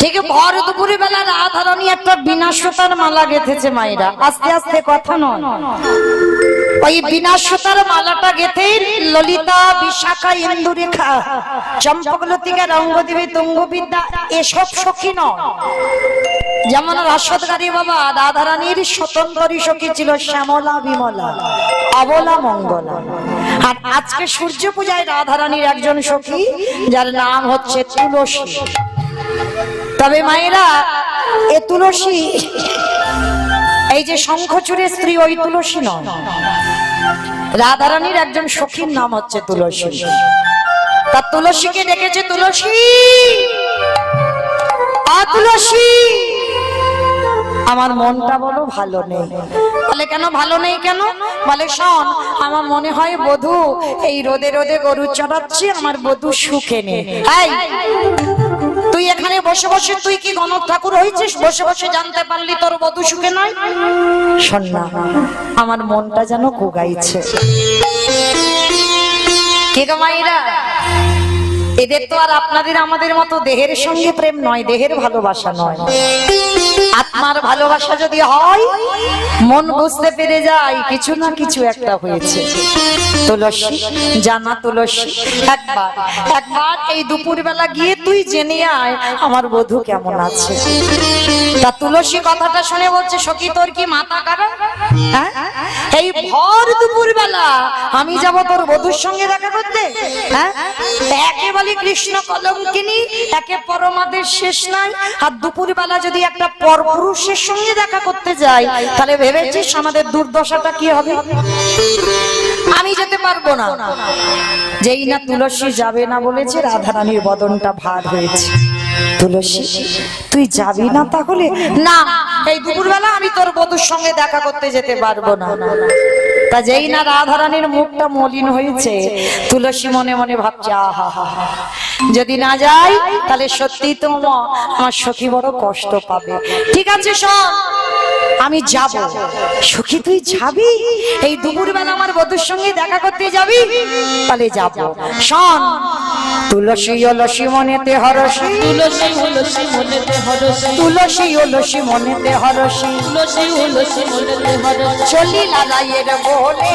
ঠিক ভর দুপুরে বেলা রাধারানী একটা বিনা সুতার মালা গেঁথেছে মায়েরা। আস্তে আস্তে কথা নয়, ওই বিনা সুতার মালাটা গেঁথে ললিতা, বিশাখা, ইন্দুরেখা, চম্পকলতিকা, রঙ্গদেবী, তুঙ্গবিদ্যা এসব সখী নয়। যেমন রাসদগারী বাবা রাধারানীর স্বতন্ত্রী সখী ছিল শ্যামলা, বিমলা, অবলা, মঙ্গলা। আর আজকে সূর্য পূজায় রাধারানীর একজন সখী যার নাম হচ্ছে তুলসী। তবে মায়েরা এ তুলসী এই যে শঙ্খচূড়ের স্ত্রী ওই তুলসী নয়, রাধারানীর একজন সখীর নাম হচ্ছে তুলসী। তা তুলসীকে ডেকেছে, তুলসী, তুলসী আমার মনটা বলো ভালো নেই। বলে কেন ভালো নেই কেন? বলে শোন, আমার মনে হয় বধূ এই রোদে রোদে গরু চড়াচ্ছে, আমার বধূ সুখে নেই। তুই এখানে বসে বসে তুই কি গণক ঠাকুর হয়েছিস? বসে বসে জানতে পারলি তোর বধূ সুখে নয়? শোন না, আমার মনটা যেন কোগাইছে। কে গো মাইরা, এদের তো আর আপনাদের আমাদের মতো দেহের সঙ্গে প্রেম নয়, দেহের ভালোবাসা নয়, আত্মার ভালোবাসা যদি হয় মন বুঝতে পেরে যায় কিছু না কিছু একটা হয়েছে। তুলসী জানা, তুলসী একবার এই দুপুর বেলা গিয়ে তুই জেনে আয় আমার বধূ কেমন আছে। তা তুলসী কথাটা শুনে বলছে, সখী তোর কি মাথা খারাপ? এই ভর দুপুর বেলা আমি যাব তোর বধূর সঙ্গে দেখা করতে? একে বলি কৃষ্ণ কলঙ্কিনী, একে পরমাদের শেষ নাই। আর দুপুর বেলা যদি একটা পরপুরুষের সঙ্গে দেখা করতে যাই তাহলে ভেবেছিস আমাদের দুর্দশাটা কি হবে? আমি যেতে পারবো না। যেই না তুলসী যাবে না বলেছে, রাধারানীর বদনটা ভার হয়েছে। তুলসী তুই যাবি না তাহলে? না, এই দুপুরবেলা আমি তোর বধূর সঙ্গে দেখা করতে যেতে পারবো না। তা যেই না রাধারানীর মুখটা মলিন হয়েছে, তুলসী মনে মনে ভাবছে আহা, যদি না যাই তাহলে সত্যি তো আমার সখী বড় কষ্ট পাবে। ঠিক আছে শোন, আমি যাব। সখী তুই যাবি? এই দুপুরবেলা আমার বধূর সঙ্গে দেখা করতে যাবি? তাহলে যাব। শোন, তুলসী অলসী মনেতে হরসী, তুলসী অলসী মনেতে হরসী, তুলসী অলসী মনেতে হরসী, তুলসী অলসী মনেতে হরসী, চলিলা রায়ের বলে,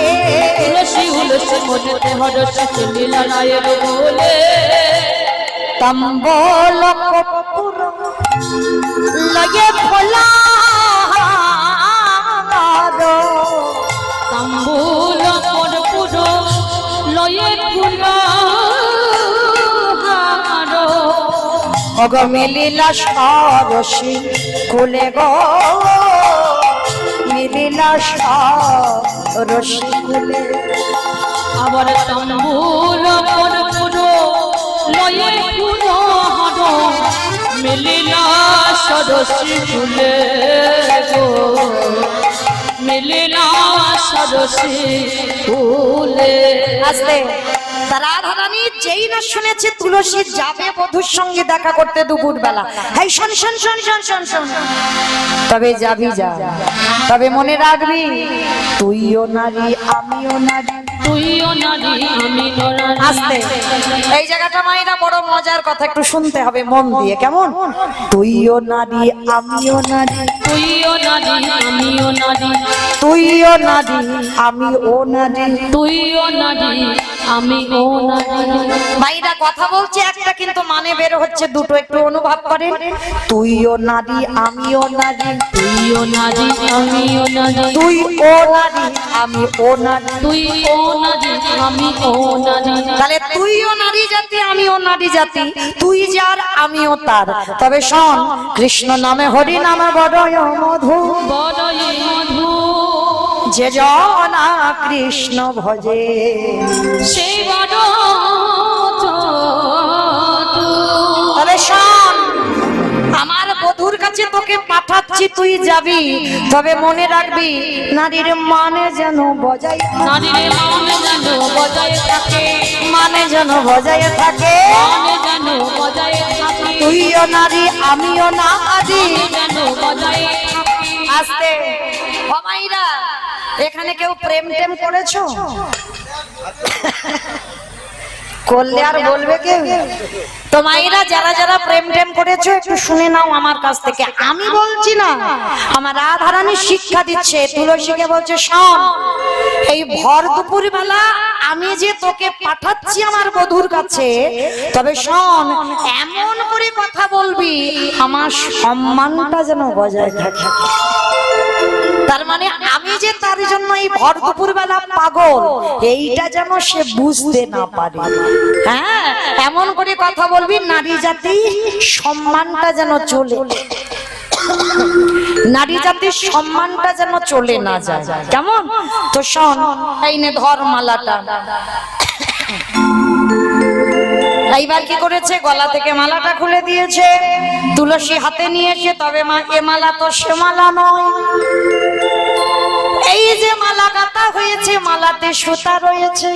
তুলসী অলসী মনেতে হরসী, চলিলা রায়ের বলে, তম্বল কর্পূর লয়ে ফোলা, তম্বুল কর্পূর লয়ে ফুলা, অগ মিলিলা সরসী কুলে গো, মিলিলা সরসী কুলে। আবার তম্বুল কর্পূর লয়ে ফুলা, মিলিলা সরসী কুলে গো, মিলিলা সরসী কুলে। আস্তে রাধারানী যেই না শুনেছে তুলসী যাবে বধূর সঙ্গে দেখা করতে দুপুর বেলা, এই শোন শোন শোন শোন শোন শোন, তবে যাবি যা, তবে মনে রাখবি তুইও নারী আমিও নারী, তুইও নারী আমিও নারী। আস্তে, এই জায়গাটা মায়েরা বড় মজার কথা, একটু শুনতে হবে মন দিয়ে, কেমন? তুইও নারী আমিও নারী, তুইও নারী আমিও নারী, তুইও নারী আমিও নারী, তুইও নারী আমিও নারী। মায়েরা কথা বলছে একটা, কিন্তু মানে বের হচ্ছে দুটো, একটু অনুভব করেন। তুইও নারী আমিও নারী, তুইও নারী আমিও নারী, তুই ও নারী আমি ও নারী, তুই ও নারী আমি ও নারী। তাহলে তুইও নারী জাতি আমিও নারী জাতি, তুই যার আমিও তার। তবে শোন, কৃষ্ণ নামে হরি নামে বড়ই মধু, বড়ই মধু, যে জনা কৃষ্ণ ভজে সেই বড়। তবে শোন, আমার বধূর কাছে তোকে পাঠাচ্ছি, তুই যাবি, তবে মনে রাখবি নারীর মানে যেন বজায়, নারীর মানে যেন বজায় থাকে, মানে যেন বজায় থাকে, মানে যেন বজায় থাকে, তুইও নারী আমিও নারী যেন বজায় থাকে। আস্তে ভাইরা, এখানে কেউ প্রেম টেম করেছো? করলে আর বলবে কেউ? তো মায়েরা যারা যারা প্রেম টেম করেছো একটু শুনে নাও আমার কাছ থেকে, আমি বলছি না, আমার রাধারানী শিক্ষা দিচ্ছে। তুলসীকে বলছে শোন, এই ভর দুপুর বেলা আমি যে তোকে পাঠাচ্ছি আমার বধূর কাছে, তবে শোন এমন করে কথা বলবি আমার সম্মানটা যেন বজায় থাকে। তার মানে আমি যে তার জন্য এই ভর দুপুর বেলা পাগল, এইটা যেন সে বুঝতে না পারে। হ্যাঁ, এমন করে কথা বলবি নারী জাতির সম্মানটা যেন চলে, নারী জাতির সম্মানটা যেন চলে না যায়। কেমন? তো শোন, এই নে ধর মালাটা। এইবার কি করেছে, গলা থেকে মালাটা খুলে দিয়েছে, তুলসী হাতে নিয়েছে। তবে মা এ মালা তো সে মালা নয়, এই যে মালা গাঁথা হয়েছে মালাতে সুতা রয়েছে,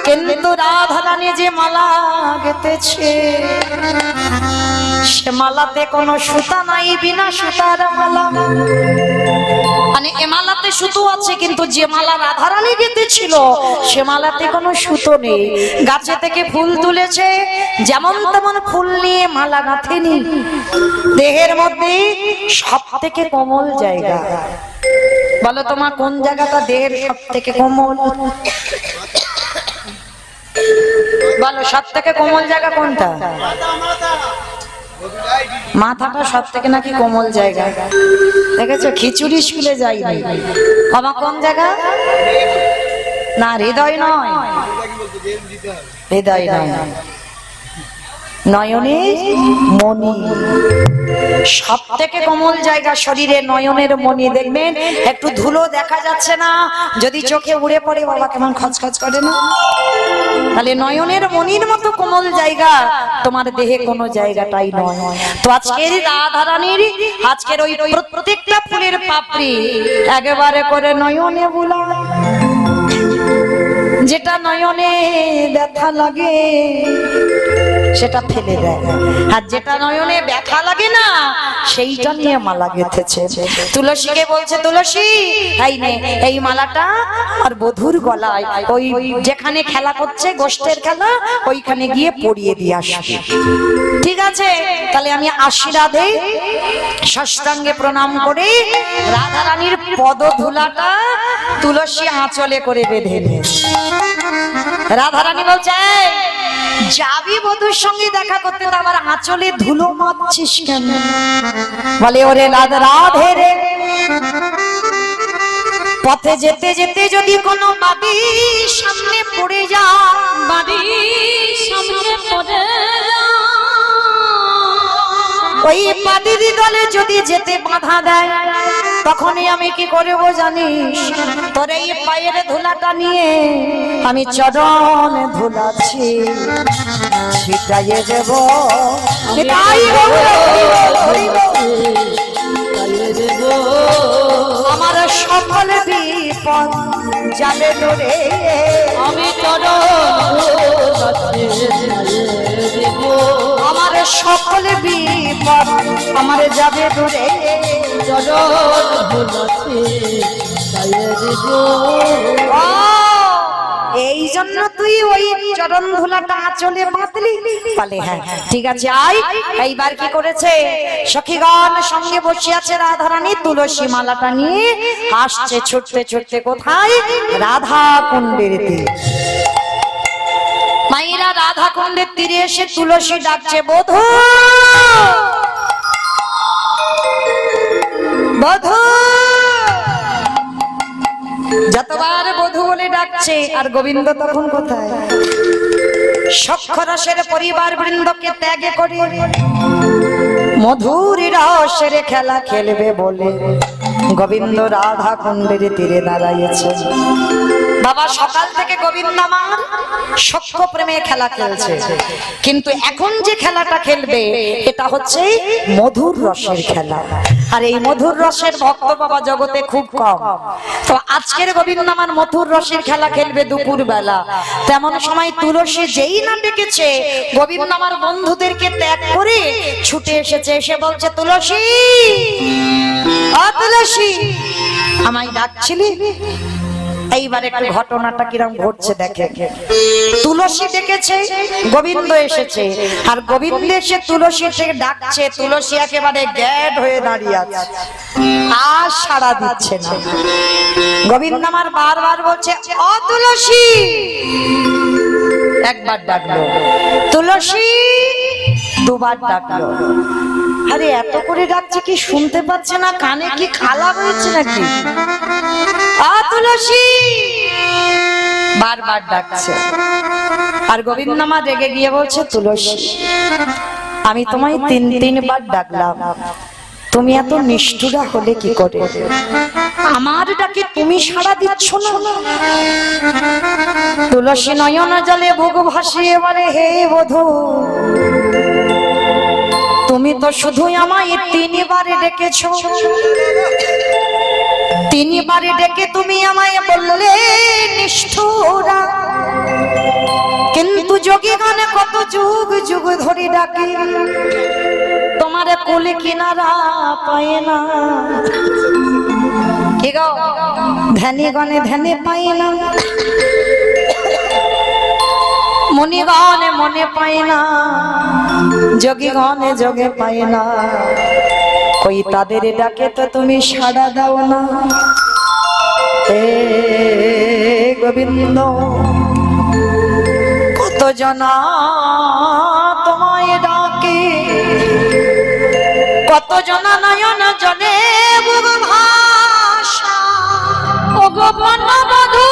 কিন্তু রাধারানী যে মালা গেঁথেছে সে মালাতে কোনো সুতা নাই, বিনা সুতার মালা। মানে এ মালাতে সুতো আছে, কিন্তু যে মালা রাধারানী গেঁথেছিল সে মালাতে কোনো সুতো নেই। গাছে থেকে ফুল তুলেছে, যেমন তেমন ফুল নিয়ে মালা গাঁথেনি। দেহের মধ্যে সব থেকে কোমল জায়গা, বলো তোমার কোন জায়গাটা দেহের সব থেকে কোমল? বলো সব থেকে কোমল জায়গা কোনটা? মাথাটা সব থেকে নাকি কোমল জায়গা। দেখেছো, খিচুড়ি স্কুলে যাইনি, আমার কোন জায়গা? না, হৃদয় নয়, হৃদয় নয়, নয়নের মণি সব থেকে কোমল জায়গা শরীরে, নয়নের মণি। দেখবেন একটু ধুলো দেখা যাচ্ছে না, যদি চোখে উড়ে পড়ে বাবা কেমন খচখচ করে না? তাহলে নয়নের মণির মতো কোমল জায়গা তোমার দেহে কোনো জায়গাটাই নয়। তো আজকের রাধারানীর আজকের ওই প্রত্যেকটা ফুলের পাপড়ি একেবারে করে নয়নে বুলায়, যেটা নয়নে ব্যথা লাগে সেটা ফেলে দেয়, আর যেটা নয়নে ব্যথা লাগে না সেইটা নিয়ে মালা গেঁথেছে। তুলসীকে বলছে তুলসী এই নে এই মালাটা আর বধূর গলায়, ওই যেখানে খেলা করছে গোষ্ঠের খেলা ওইখানে গিয়ে পরিয়ে দিয়ে আসবি। ঠিক আছে, তাহলে আমি আশীর্বাদে সাষ্টাঙ্গে প্রণাম করে রাধারানীর পদধূলাটা তুলসী আঁচলে করে বেঁধে নে। রাধারানী বলছে যাবি বধূর সঙ্গে দেখা করতে, তো আবার আঁচলে ধুলো মাখছিস কেন? বলে ওরে রাধে রে, পথে যেতে যেতে যদি কোনো বাড়ি সামনে পড়ে যা, বাড়ি সামনে পড়ে ওই বাড়ির দলে যদি যেতে বাধা দেয়, তখনই আমি কি করব জানিস? তোর এই পায়ের ধুলাটা নিয়ে আমি চরণে ধুলাচ্ছি, ছিটাইয়ে দেব আমার সকল বিপদ জালে ধরে, আমি আমার সকল বিপদ আমার যাবে দূরে, এই জন্য তুই ওই চরণ ধুলাটা আঁচলে বাঁধলি? বলে হ্যাঁ ঠিক আছে আয়। এইবার কি করেছে, সখীগণ সঙ্গে বসে আছে রাধারানী, তুলসী মালাটা নিয়ে আসছে ছুটতে ছুটতে। কোথায়? রাধা কুণ্ডের তীরে। মায়েরা রাধা কুণ্ডের তীরে এসে তুলসী ডাকছে বধূ, বধূ। যতবার বধূ বলে ডাকছে, আর গোবিন্দ তখন কোথায়? সক্ষরসের পরিবার বৃন্দকে ত্যাগ করে মধুর রসের খেলা খেলবে বলে গোবিন্দ রাধা কুণ্ডের তীরে দাঁড়াইছে। বাবা সকাল থেকে গোবিন্দ আমার সখ্য প্রেমে খেলা খেলছে, কিন্তু এখন যে খেলাটা খেলবে এটা হচ্ছে মধুর রসের খেলা। আর এই মধুর রসের ভক্ত বাবা জগতে খুব কম। তো আজকের গোবিন্দ আমার মধুর রসের খেলা খেলবে দুপুর বেলা। তেমন সময় তুলসী যেই না ডেকেছে, গোবিন্দ আমার বন্ধুদেরকে ত্যাগ করে ছুটে এসেছে। এসে বলছে তুলসী, ও তুলসী আমায় ডাকছিলি? এইবার একটু ঘটনাটা কিরম ঘটছে দেখে। তুলসী ডেকেছে, গোবিন্দ এসেছে, আর গোবিন্দ এসে তুলসীকে ডাকছে, তুলসী একেবারে গ্যাড হয়ে দাঁড়িয়ে আছে, আর সাড়া দিচ্ছে না। গোবিন্দ আমার বারবার বলছে ও তুলসী, একবার ডাকলো, তুলসী দুবার ডাকলো। আরে এত করে ডাকছে কি শুনতে পাচ্ছে না? কানে কি খালা হয়েছে নাকি? তুলসী বারবার ডাকছে। আর গোবিন্দ মা রেগে গিয়ে বলছে তুলসী, আমি তোমায় তিনবার ডাকলাম, তুমি এত নিষ্ঠুরা হলে কি করে? আমার ডাকে তুমি সাড়া দিচ্ছ না। তুলসী নয়ন জলে বুক ভাসিয়ে বলে হে বধূ, তুমি তো শুধু আমায় তিনবারে ডেকেছো, তিনবারে ডেকে তুমি আমায় বললে নিষ্ঠুরা, কিন্তু যোগীগণে কত যুগ যুগ ধরে ডাকে, তোমার কোলে কিনারা পায় না। কি গো, ধ্যানে গণে ধ্যানে পায় না, মনে গণে মনে পায় না, যোগী গণে যোগে পায় না, কই তাদের ডাকে তো তুমি সাড়া দাও না। হে গোবিন্দ, কত জনা তোমায় ডাকে, কত জনা নয়ন জলে বুক ভাষা, ও গোপন বধূ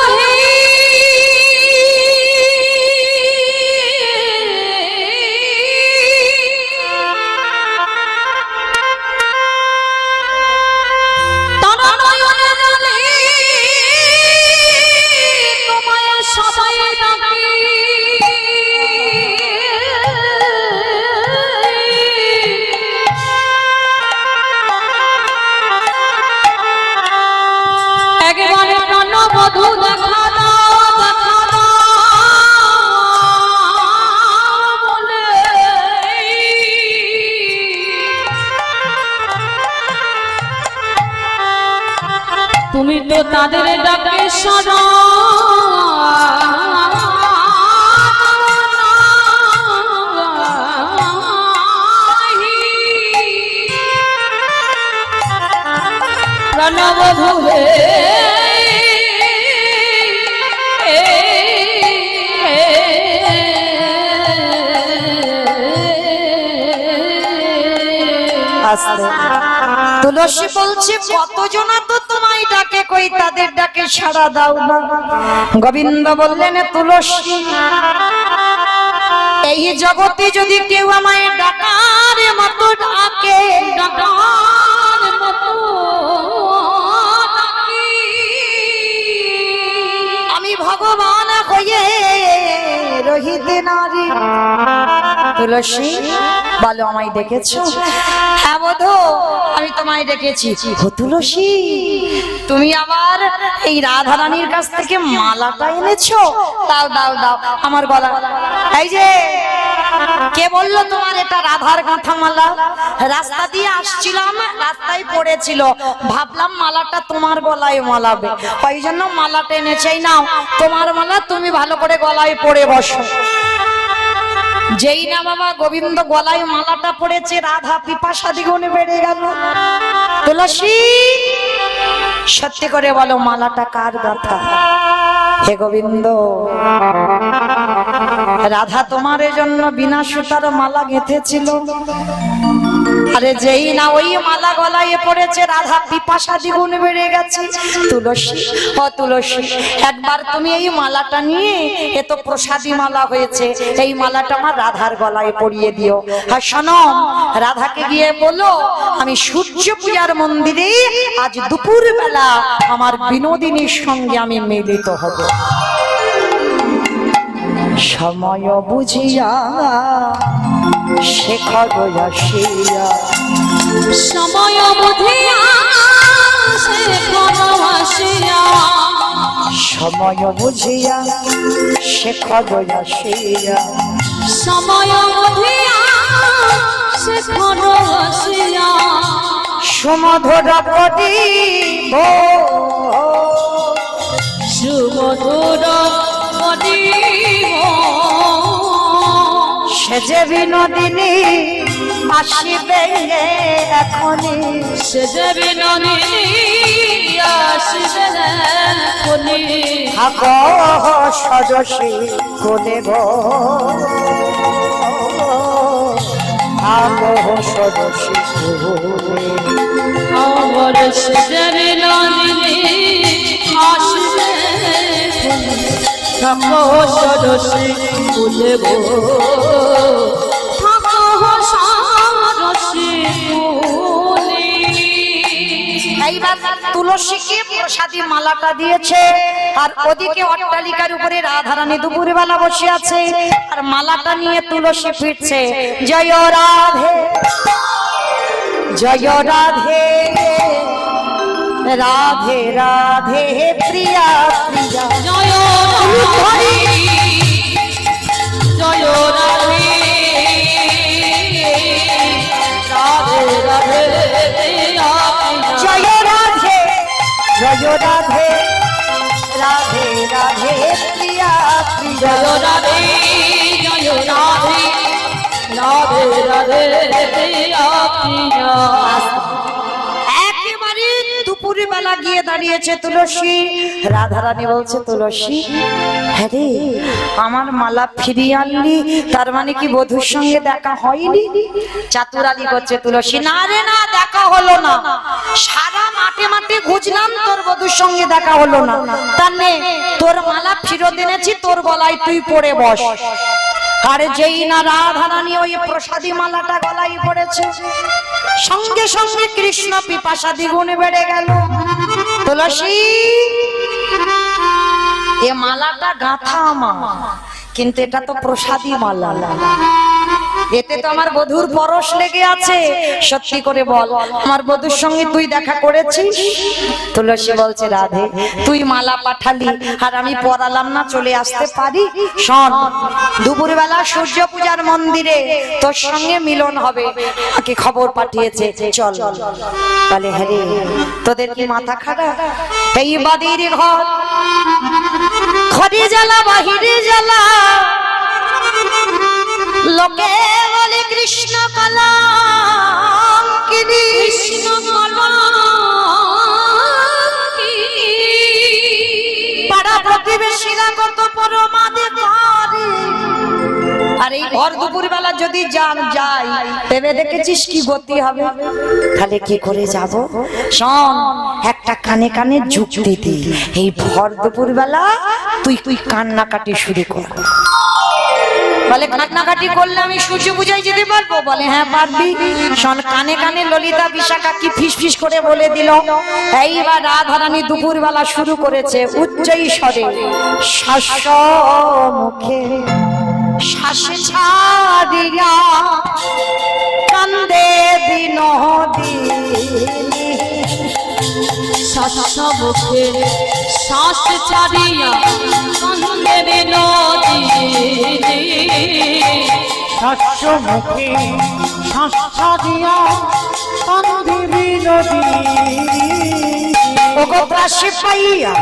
তুমি তো তাদের ডাকে সাড়া প্রাণবধূ হে তুলসী বলছে কতজনা তো তোমায় ডাকে, কই তাদের ডাকে সাড়া দাও না। গোবিন্দ বললেন তুলসী, এই জগতে যদি কেউ আমায় ডাকার মতো ডাকে, ডাকার মতো আমি ভগবান হয়ে রহিতে নারী। তুলসী বলো আমায় ডেকেছো? হ্যাঁ বধূ, আমি তোমায় ডেকেছি। ও তুলসী, তুমি আবার এই রাধা রানীর কাছ থেকে মালাটা এনেছো? দাও দাও দাও আমার গলা। এই যে কে বললো তোমার এটা রাধার গাঁথা মালা? রাস্তা দিয়ে আসছিলাম, রাস্তায় পড়েছিল, ভাবলাম মালাটা তোমার গলায় মালাবে, ওই জন্য মালাটা এনেছে। নাও তোমার মালা, তুমি ভালো করে গলায় পরে বসো। যেই না বাবা গোবিন্দ গলায় মালাটা পড়েছে, রাধা পিপাসা দ্বিগুণে বেড়ে গেল। তুলসী সত্যি করে বলো মালাটা কার গাঁথা? হে গোবিন্দ, রাধা তোমার জন্য বিনা সুতার মালা গেঁথেছিল, আরে যেই না ওই মালা গলায় পড়েছে, রাধা পিপাসা দ্বিগুণ বেড়ে গেছে। তুলসী, ও তুলসী, একবার তুমি এই মালাটা নিয়ে, এ তো প্রসাদী মালা হয়েছে, এই মালাটা আমার রাধার গলায় পরিয়ে দিও। আর শোনো, রাধাকে গিয়ে বলো আমি সূর্য পূজার মন্দিরে আজ দুপুর বেলা আমার বিনোদিনীর সঙ্গে আমি মিলিত হব। সময় বুঝিয়া শেখর আসিয়া, সময় বুঝিয়া শেখর আসিয়া, সময় বুঝিয়া শেখর আসিয়া, সময় বুঝিয়া শেখর আসিয়া, সুমধুর করিব সুমধুর মনি সে যে বিনোদিনী আসিবে এখনই, সে যে বিনোদিনী আসিবে এখনই। থাকো সজসী কোলে গো, থাকো সজসী কোলে। আমার সে যে বিনোদিনী আসিবে এখনই, থাকো সরসী কোলে গো, থাকো সরসী কোলে। এইবার তুলসীকে প্রসাদী মালাটা দিয়েছে, আর ওদিকে অট্টালিকার উপরে রাধারানী দুপুরবেলা বসে আছে, আর মালাটা নিয়ে তুলসী ফিরছে। জয় রাধে জয় রাধে, রাধে রাধে প্রিয়া প্রিয়া। জয় রাধে জয় রাধে, রাধে রাধে জয় রাধে জয় রাধে, রাধে রাধে প্রিয়া প্রিয়া। জয় রাধে জয় রাধে, রাধে রাধে প্রিয়া প্রিয়া। একেবারে দুপুরে বেলা গিয়ে দাঁড়িয়েছে তুলসী। রাধারানী বলছে, তুলসী হ্যাঁ রে, আমার মালা ফিরিয়ে আনলি, তার মানে কি বধূর সঙ্গে দেখা হয়নি? চাতুরালি করছে তুলসী, না রে না, দেখা হলো না। সারা মাঠে মাঠে খুঁজলাম, তোর বধূর সঙ্গে দেখা হলো না। তার নে, তোর মালা ফিরত এনেছি, তোর গলায় তুই পড়ে বস। আর যেই না রাধারানী ওই প্রসাদী মালাটা গলায় পড়েছে, সঙ্গে সঙ্গে কৃষ্ণ পিপাসা দ্বিগুণ বেড়ে গেল। তুলসী, এ মালাটা গাঁথা আমার, কিন্তু এটা তো প্রসাদী মালা, এতে তো আমার বধূর পরশ লেগে আছে। সত্যি করে বল, আমার বধূর সঙ্গে তুই দেখা করেছিস? তুলসী বলছে, রাধে তুই মালা পাঠালি আর আমি পরালাম না, চলে আসতে পারি? শোন, দুপুরবেলা সূর্য পূজার মন্দিরে তোর সঙ্গে মিলন হবে, তাকে খবর পাঠিয়েছে, চল। বলে, হ্যাঁ রে, তোদের কি মাথা খারাপ? এই বাদির ঘর, ঘরে জ্বালা বাহিরে জ্বালা, লোকে বলে কৃষ্ণ কলঙ্কিনী, কৃষ্ণ কলঙ্কিনী। পাড়া প্রতিবেশীরা কত পরমাদে করে। আর এই ভর দুপুর বেলা যদি যাই, ভেবে দেখেছিস কি গতি হবে? তাহলে কি করে যাব? শোন, একটা কানে কানে যুক্তি দি, এই ভর দুপুর বেলা তুই কান্নাকাটি শুরু কর। বলে, কান্নাকাটি করলে আমি সূর্য পূজায় যেতে পারবো? বলে, হ্যাঁ পারবি। শোন, কানে কানে ললিতা বিশাখা কি ফিস ফিস করে বলে দিল। এইবার রাধারানী দুপুর বেলা শুরু করেছে উচ্চ স্বরে, শ্বাস মুখে শ্বাস ছাড়িয়া কান্দে বিনোদিনী, শ্বাস মুখে শ্বাস ছাড়িয়া কান্দে বিনোদিনী, শ্বাস মুখে শ্বাস ছাড়িয়া কান্দে বিনোদিনী। ওগো প্রাসে পাইয়া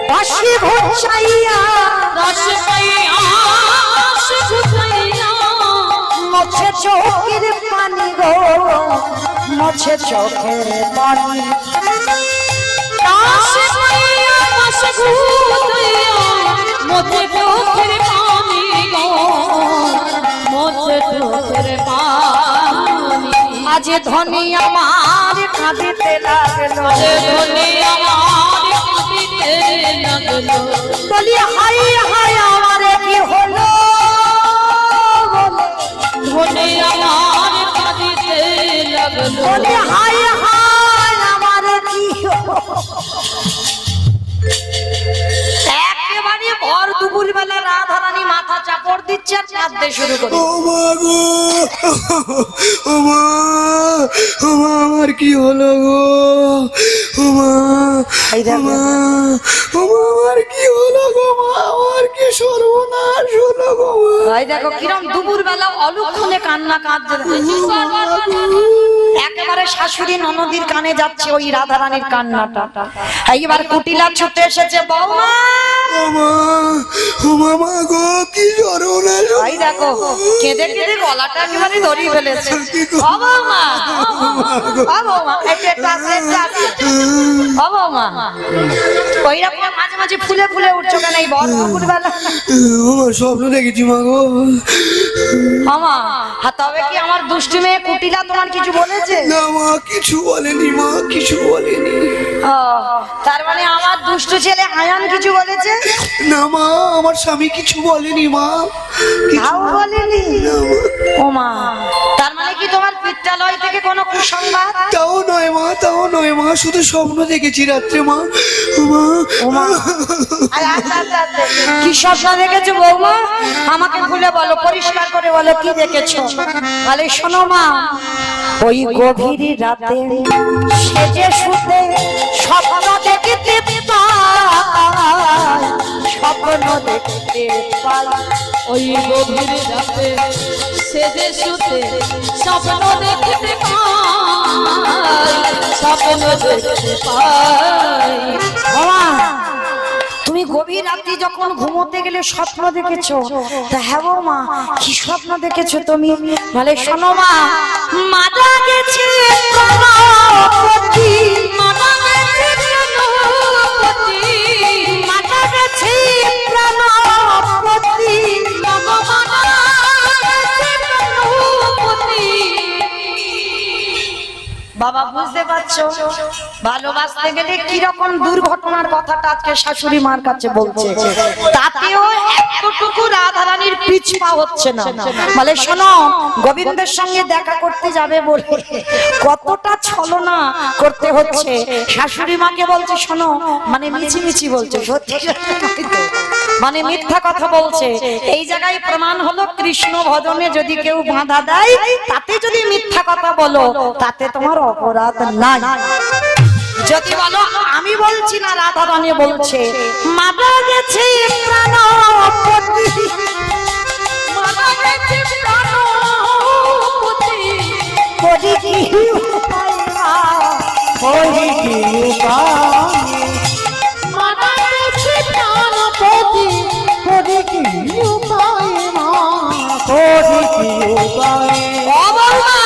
বাসি ঘুচাইয়া, রস পাইয়া সে ঘুচাইয়া, মোছে চোখের পানি গো, মোছে চোখের পানি। রস পাইয়া সে ঘুচাইয়া, মোছে চোখের পানি গো, মোছে চোখের পানি। আজ ধনী আমার কাঁদিতে লাগলো, ধনে আমার কাঁদিতে লাগলো, বলি হাই হাই আমার কি হলো? ধনে আমার কাঁদিতে লাগলো, বলি হাই হাই আমার কি হলো? একেবারে ভর দুপুর বেলা রাধারানী মাথা চাপড় দিচ্ছে আর কাঁদতে শুরু করে। ও মা গো, ও মা, ও মা, আমার কি হলো গো? ও মা, এই দেখো। ও মা, ও মা, আমার কি হলো গো? মা, আমার কি সর্বনাশ হলো গো? মা, ভাই দেখো কিরম দুপুর বেলা অলক্ষণে কান্না কাঁদছে, একেবারে শ্বাস শাশুড়ি ননদির কানে যাচ্ছে ওই রাধারানীর কান্নাটা। এইবার কুটিলা ছুটে এসেছে, বৌমা ওমা ওমা মা গো কি সর্বনাশ! ভাই দেখো কেঁদে কেঁদে গলাটা একেবারে ধরিয়ে ফেলেছে। ও বৌমা, ও বৌমা, একটু একটু আসতে, একটু আসতে। ও বৌমা, ওইরকম মাঝে মাঝে ফুলে ফুলে উঠছো কেন এই বড় দুপুরবেলা? ওমা স্বপ্ন দেখেছি মা গো। মামা, তবে কি আমার দুষ্টু মেয়ে কুটিলা তোমার কিছু বলেছে? না মা কিছু বলেনি, মা কিছু বলেনি। ও, তার মানে আমার দুষ্টু ছেলে আয়ান কিছু বলেছে? না মা আমার স্বামী কিছু বলেনি মা, কিছু তাও বলেনি? না মা। ও মা, তার মানে কি তোমার বিদ্যালয় থেকে কোনো কুসংবাদ? তাও নয় মা, তাও নয় মা, শুধু স্বপ্ন দেখেছি রাত্রে মা। মা ওমা, আচ্ছা আচ্ছা আচ্ছা, কি স্বপ্ন দেখেছো বৌমা? আমাকে খুলে বলো, পরিষ্কার করে বলো কি দেখেছো। বলে শোনো মা, ওই গভীর রাতে সেজে শুতে স্বপ্ন দেখতে পাই, স্বপ্ন দেখতে পাই। ওই গভীর রাতে সেজে শুতে স্বপ্ন দেখতে পাই, স্বপ্ন দেখতে পাই। বাবা, তুমি গভীর রাত্রি যখন ঘুমোতে গেলে স্বপ্ন দেখেছো? তা হ্যাঁ বৌমা, কি স্বপ্ন দেখেছো তুমি? বলে শোনো মা, মারা গেছে প্রণপতি, মারা গেছে প্রাণপতি, মারা গেছে প্রণপতি। মারা গেছে প্রাণপতি। বাবা বুঝতে পারছো, ভালোবাসতে গেলে কিরকম দুর্ঘটনার কথাটা আজকে শাশুড়ি মার কাছে বলছে, তাতেও এতটুকু রাধারানীর পিছপা হচ্ছে না। বলে শোনো, গোবিন্দের সঙ্গে দেখা করতে যাবে বলে কতটা ছলনা করতে হচ্ছে। শাশুড়ি মাকে বলছে শোনো, মানে মিছি মিছি বলছে, সত্যি সত্যি নয় তো, মানে মিথ্যা কথা বলছে। এই জায়গায় প্রমাণ হলো কৃষ্ণ ভজনে যদি কেউ বাধা দেয়, তাতে যদি মিথ্যা কথা বলো, তাতে তোমার অপরাধ নাই। যদি বলো আমি বলছি না, রাধারানী বলছে, মারা গেছে প্রাণপতি, মারা গেছে প্রাণপতি। করি কি উপায় মা, করি কি উপায়, মারা গেছে প্রাণপতি। করি কি উপায় মা, করি কি উপায়। ও বৌমা,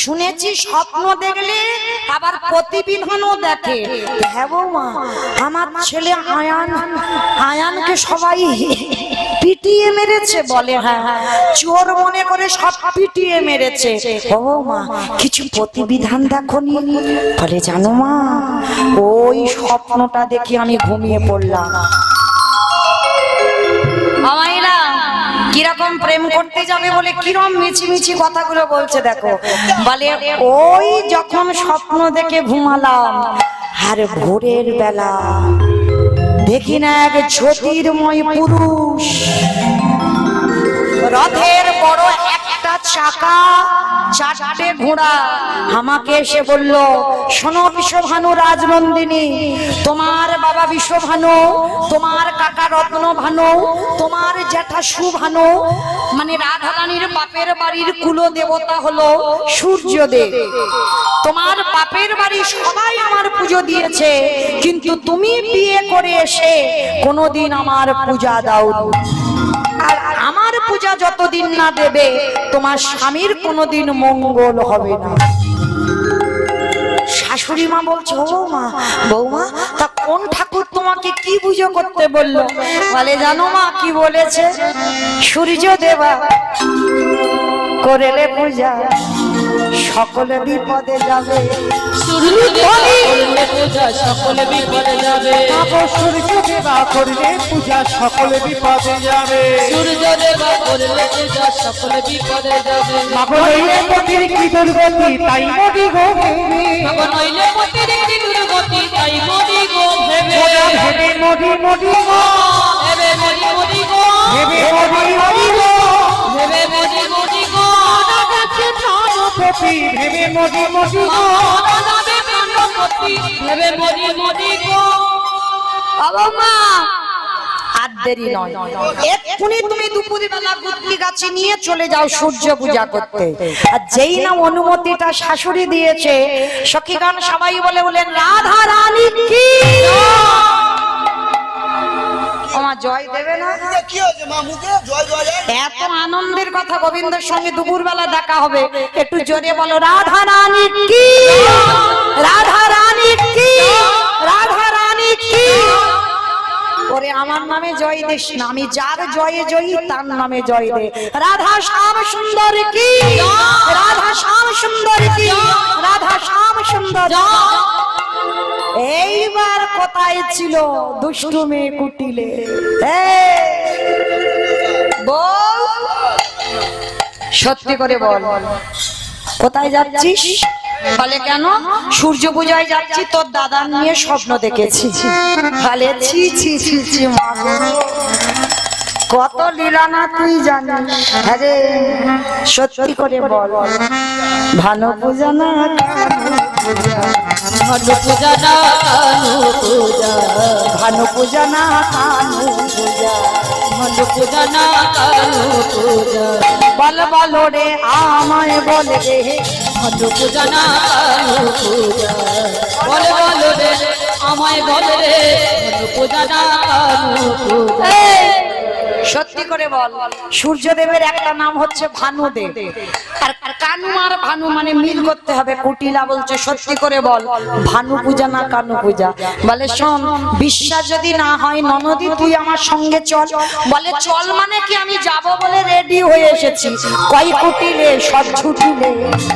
শুনেছি স্বপ্ন দেখলে আবার প্রতিবিধানও দেখে। হ্যাঁ বৌমা, আমার ছেলে আয়ানকে সবাই পিটিয়ে মেরেছে। বলে হ্যাঁ, চোর মনে করে সব পিটিয়ে মেরেছে। ও বৌমা, কিছু প্রতিবিধান দেখোনি? বলে জানো মা, ওই স্বপ্নটা দেখে আমি ঘুমিয়ে পড়লাম। আমাইরা কিরকম প্রেম করতে যাবে বলে কিরম মিছি মিছি কথাগুলো বলছে দেখো। বলে ওই যখন স্বপ্ন দেখে ঘুমালাম, আর ভোরের বেলা দেখি না এক জ্যোতির্ময় পুরুষ, রথের বড় একটা চাকা, চারটে ঘোড়া, আমাকে এসে বলল শোনো বিশ্বভানু রাজনন্দিনী, তোমার বাবা বিশ্বভানু, তোমার কাকা রত্নভানু, তোমার জ্যাঠা সুভানু, মানে রাধারানীর বাপের বাড়ির কুলদেবতা হলো সূর্যদেব। তোমার বাপের বাড়ি সবাই আমার পুজো দিয়েছে, কিন্তু তুমি বিয়ে করে এসে কোনোদিন আমার পূজা দাওনি। আর আমার পূজা যতদিন না দেবে, তোমার স্বামীর কোনোদিন মঙ্গল হবে না। শাশুড়ি মা বলছে ও মা, বৌমা, তা কোন ঠাকুর তোমাকে কি পুজো করতে বললো? বলে জানো মা কি বলেছে? সূর্য দেবা করেলে পূজা সকলে বিপদে যাবে। সূর্য দেবা করলে পূজা সকলে বিপদে যাবে। সূর্য দেবা করলে পূজা সকলে বিপদে যাবে। সূর্য দেবা করলে পূজা সকলে বিপদে যাবে। নইলে পতির কি দুর্গতি, তাই মরি গো ভেবে, নইলে পতির কি দুর্গতি, তাই মরি গো ভেবে। ভেবে মরি মরি গো, ভেবে মরি মরি গো, ভেবে মরি মরি গো, ভেবে মরি মরি গো। প্রাণপতি ভেবে মরি মরি গো। মারা যাবে প্রাণপতি, ভেবে মরি মরি গো। বাবা মা, আর দেরি নয়, এক্ষুনি তুমি দুপুরবেলা গুটলি গাছে নিয়ে চলে যাও সূর্য পূজা করতে। আর যেই না অনুমতিটা শাশুড়ি দিয়েছে, সখীগণ সবাই বলেন রাধা রানী কি। আমার জয় দেবে না? কি হয়েছে মা, মুখে জয় জয় জয়? এত আনন্দের কথা, গোবিন্দের সঙ্গে দুপুরবেলা দেখা হবে, একটু জোরে বলো রাধা রানী কি, রাধা রানী কি, রাধা রানী কি। ওরে আমার নামে জয় দিস না, আমি যার জয়ে জয়ী তার নামে জয় দে। রাধা শ্যাম সুন্দর কি, রাধা শ্যাম সুন্দর কি, রাধা শ্যাম সুন্দর। এইবার কোথায় ছিল দুষ্টু মেয়ে কুটিলে? বল, সত্যি করে বল, কোথায় যাচ্ছিস? বলে কেন? সূর্য পূজায় যাচ্ছি, তোর দাদা নিয়ে স্বপ্ন দেখেছি। বলে ছি ছি ছি ছি মা, কত লীলা না তুই জানিস। আরে সত্যি করে বল, ভানু পূজা না ভানু পূজা না কানু পূজা, ভানু পূজা না কানু পূজা, ভানু পূজা না কানু পূজা, বল বলো রে আমায় বলে রে, ভানু পূজা না কানু পূজা, বলে বলো রে আমায় বলে রে, ভানু পূজা না কানু পূজা। সত্যি করে বল, সূর্যদেবের একটা নাম হচ্ছে ভানুদেব, আর কানু আর ভানু মানে মিল করতে হবে। কুটিলা বলছে সত্যি করে বল, ভানু পূজা না কানু পূজা। বলে শোন, বিশ্বাস যদি না হয় ননদি তুই আমার সঙ্গে চল। বলে চল মানে কি? আমি যাব বলে রেডি হয়ে এসেছি। কয় কুটিলে সব ছুটিলে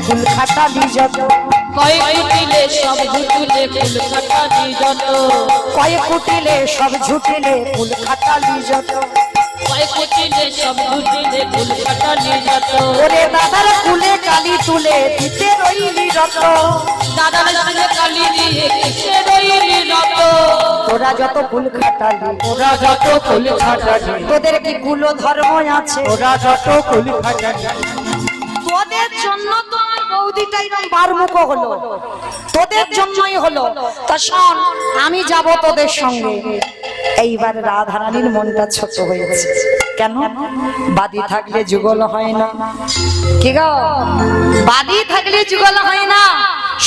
ফুল খাটালি যত, কয় কুটিলে সব ঝুটিলে ফুল কাটালি যত, কয় কুটিলে সব ঝুটিলে ফুল খাটালি যত, কয় কুটিলে সব ঝুটিলে ফুল কাটালি যত। ওরে দাদার কুলে কালি তুলে দিতে রইলি রত, দাদার সঙ্গে কালি দিয়ে কিসে রইলি রত। তোরা যত ফুল খাটালি, ওরা যত ফুল খাটালি, তোদের কি কুলো ধর্ম আছে? ওরা যত ফুল খাটালি, তোদের জন্য তো আমার বৌদিটা এরকম বারমুখ হলো, তোদের জন্যই হলো। তা শোন, আমি যাব তোদের সঙ্গে। এইবার রাধারানীর মনটা ছোট হয়েছে। কেন? বাদী থাকলে যুগল হয় না। কি গো, বাদী থাকলে যুগল হয় না।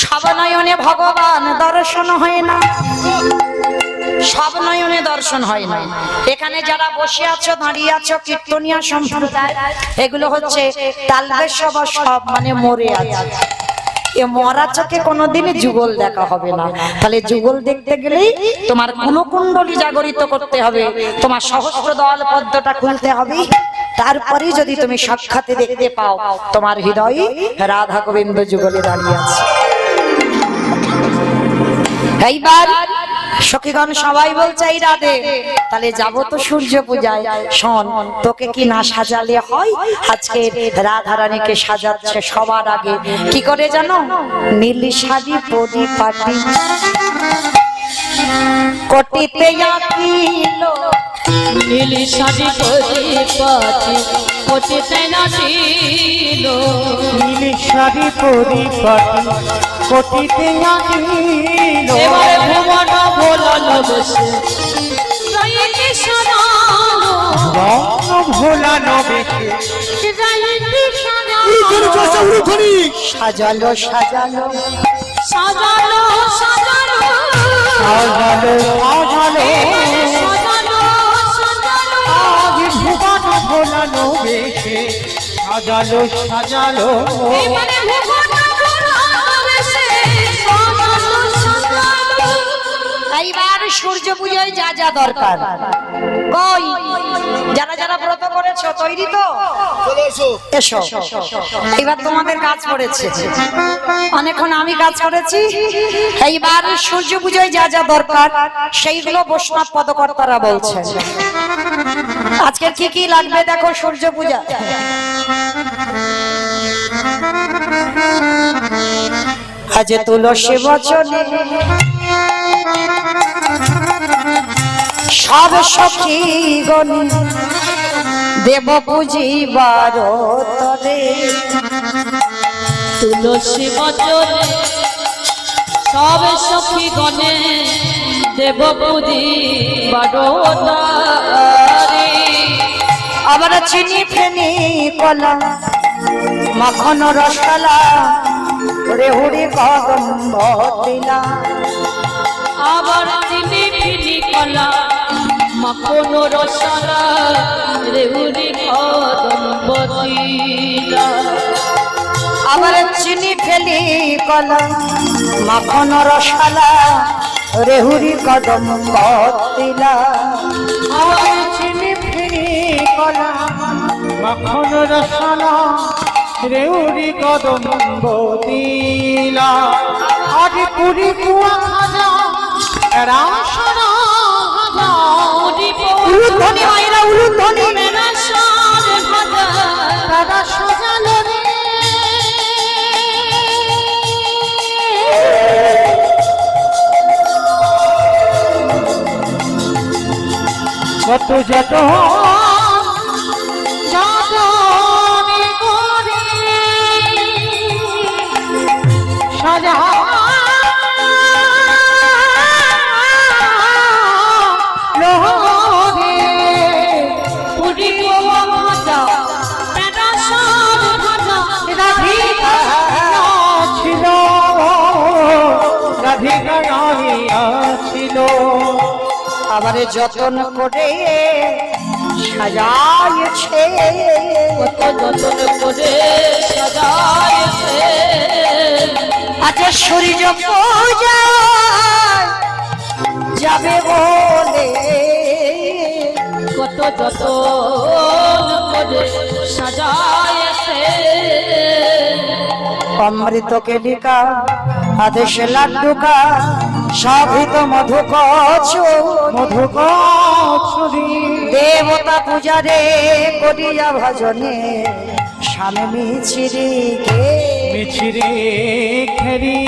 সব নয়নে ভগবান দর্শন হয় না, সব নয়নে দর্শন হয় না। এখানে যারা বসে আছো, দাঁড়িয়ে আছো, কীর্তনিয়া সম্প্রদায়, এগুলো হচ্ছে তালবেশব সব মানে মরে আছে। এ মরা চোখে কোনোদিনই যুগল দেখা হবে না। তাহলে যুগল দেখতে গেলেই তোমার কুলকুণ্ডলী জাগরিত করতে হবে, তোমার সহস্র দল পদ্মটা খুলতে হবে। তারপরে যদি তুমি সাক্ষাতে দেখতে পাও তোমার হৃদয়ে রাধা গোবিন্দ যুগলে দাঁড়িয়ে আছে। এইবার সখীগণ সবাই বলছে এই রাধে, তাহলে যাবো তো সূর্য পূজায়। শোন, তোকে কি না সাজালে হয়? আজকে রাধারানীকে সাজাচ্ছে সবার আগে। কি করে জানো? নীল শাড়ি পরিপাটি, কোটিতে আঁকিল, নীল শাড়ি পরিপাটি, কোটিতে নাচিল, নীল শাড়ি পরিপাটি, কোটিতে আঁকিল। এবার ভুবন ভোলানো বসে রাইতে সাজানো, রং ভোলানো বেশে, রাইতে সাজানো, সাজালো সাজালো, সাজালো সাজালো, সাজালো সাজালো, সাজালো সাজালো, আজ ভুবন ভোলানো বেশে, সাজালো সাজালো। এবারে ভুবন ভোলানো বসে সাজালো সাজালো। এইবার সূর্য পূজায় যা যা দরকার, কই যারা যারা ব্রত করেছো তৈরি তো? এসো, এইবার তোমাদের কাজ পড়েছে। অনেকক্ষণ আমি কাজ করেছি। এইবার সূর্য পূজায় যা যা দরকার সেইগুলো বৈষ্ণব পদকর্তারা বলছেন। আজকের কি কি লাগবে দেখো সূর্য পূজা। আজ তুলসী বচনে সব সখী গণে দেব পুজিবার তরে, তুলসী বচনে সব সখী গণে দেব পুজি বারোদারি। আবার চিনি ফেনি কলা মাখন রসলা রেহুড়ি কদম্ব তিলা। আবার চিনি ফিনি কলা মাখন রসলা রেহুড়ি কদম্ব তিলা। আবার চিনি ফেলি কলা মাখন রসলা রেহুড়ি কদম্ব তিলা। আবার চিনি ফিরি কলা মাখন রসনা রেউরি কদম্ব তিলা। আজ পুরি কুয়া খাজা রাম সোনা ভাজা। উলুধ্বনি মায়েরা উলুধ্বনি। মেরা সার ভাজা দাদা সাজালো রে কত যত যাদনে করে সাজা লোহরে পুরি গোয়া ভাজা মেরা সার ভাজা। রাধিকা ছিল রাধিকা ছিল। আবার যতন করে সাজাইছে কত যতন করে সাজাইছে। আজ সূর্য পূজা যাবে বলে কত যতন করে সাজাইছে। অমৃত কেলিকা আদেশ লাড্ডুকা সাভিত মধু কচু মধু কচুরি দেবতা পূজারে করিয়া ভজনে স্বামী মিছিরি গে। মিছিরে খেরি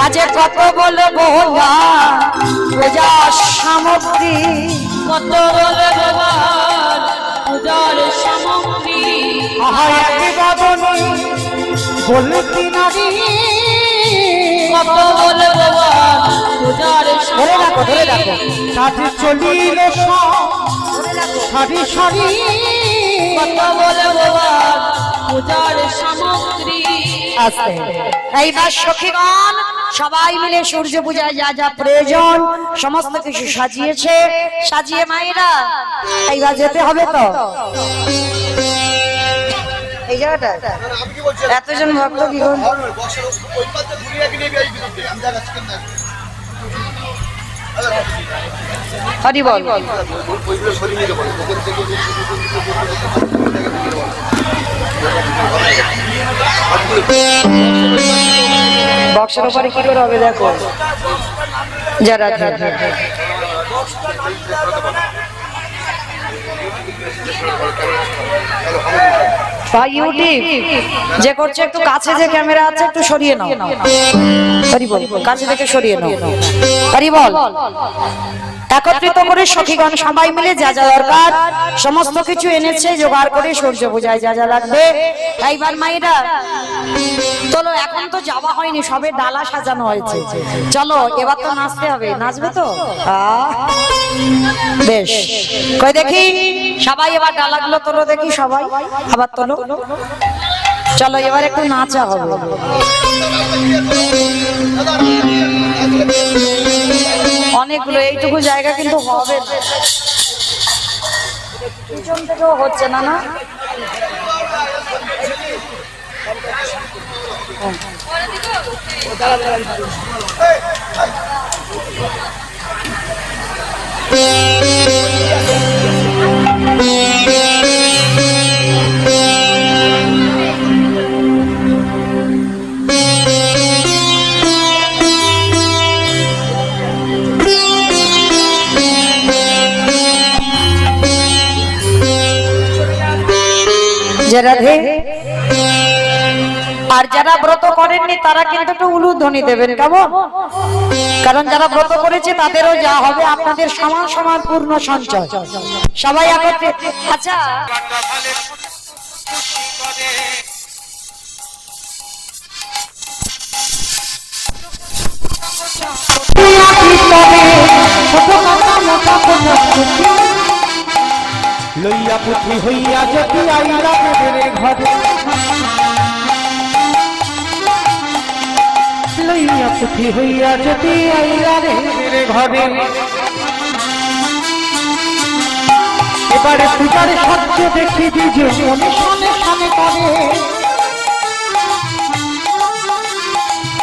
আজ কত বলবো না পূজা সামগ্রী কত বলে ভগবান পূজার সামগ্রী। আহায়াতি বাদনী বলতি নারী কত বলে ভগবান পূজার ধরে রাখো ধরে রাখো সাথে চলিল সারি সারি কত বলে ভগবান পূজার সামগ্রী। আস্তে এইবার সখীগণ সবাই মিলে সূর্য পূজায় যা যা প্রয়োজন সমস্ত কিছু সাজিয়েছে। সাজিয়ে মায়েরা এইবার যেতে হবে তো এই জায়গাটা এতজন ভক্ত কি করবে? হরি বল। বক্সের উপরে কি করে হবে দেখো যারা ইউটিউব যে করছে একটু কাছে যে ক্যামেরা আছে একটু সরিয়ে নাও। হরি বল কাছে থেকে সরিয়ে নাও। হরি বল। একত্রিত করে সখীগণ সবাই মিলে যা যা দরকার সমস্ত কিছু এনেছে জোগাড় করে সূর্য পূজায় যা যা লাগবে। এইবার মায়েরা চলো এখন তো যাওয়া হয়নি সবে ডালা সাজানো হয়েছে চলো এবার তো নাচতে হবে। নাচবে তো বেশ কই দেখি সবাই এবার ডালাগুলো তোলো দেখি সবাই আবার তোলো। চলো এবার একটু নাচা হবে। অনেকগুলো এইটুকু জায়গা কিন্তু হবে না পিছন থেকেও হচ্ছে না না রাধে আর যারা ব্রত করেননি তারা কিন্তু একটু উলুধ্বনি দেবেন কেমন কারণ যারা ব্রত করেছে তাদেরও যা হবে আপনাদের সমান সমান পূর্ণ সঞ্চয় সবাই একত্রে। আচ্ছা লইয়া পুথি হইয়া যদি আইলা দেবের ঘরে, লইয়া পুথি হইয়া যদি আইলা দেবের ঘরে, এবারে পূজার সত্য দেখি দিজে মনে শনে শনে করে,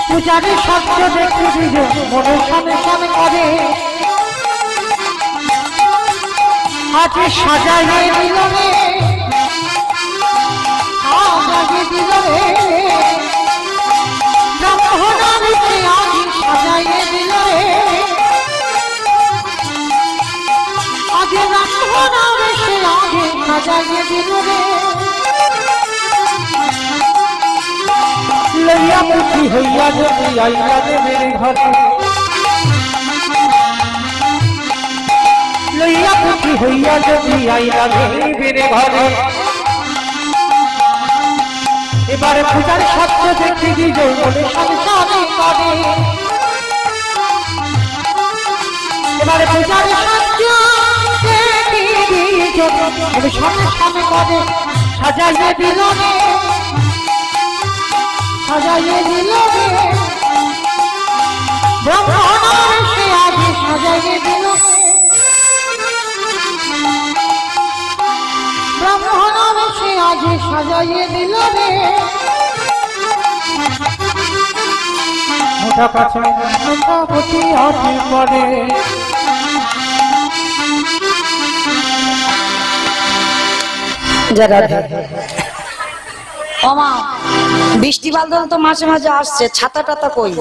পূজার সত্য দেখি দিজে মনে শনে শনে করে, আজ সাজাইয়ে দিল রে, সাজাইয়ে দিল রে, ব্রহ্মণারীকে আজ সাজাইয়ে দিল রে, আজ ব্রহ্মণারীকে আজ সাজাইয়ে দিল রে। লইয়া পুথি হইয়া যদি আইলা দেবের ঘরে, লইয়া পুথি হইয়া যদি আইলা দেবের ঘরে, এবারে পূজার সত্য দেখি দিজ মনে সংসারে করে, এবারে পূজার সত্য দেখি দিজ মনে সংসারে করে, সাজাইয়ে দিল রে, সাজাইয়ে দিল রে, ব্রহ্মণার সে আজ সাজাইয়ে দিল রে, ব্রহ্মণার সে আজ সাজাইয়ে দিল রে। মোটা কাছে মোটামুটি হাতে পড়ে, ওমা বৃষ্টি বাদল তো মাঝে মাঝে আসছে, ছাতা টাতা কই?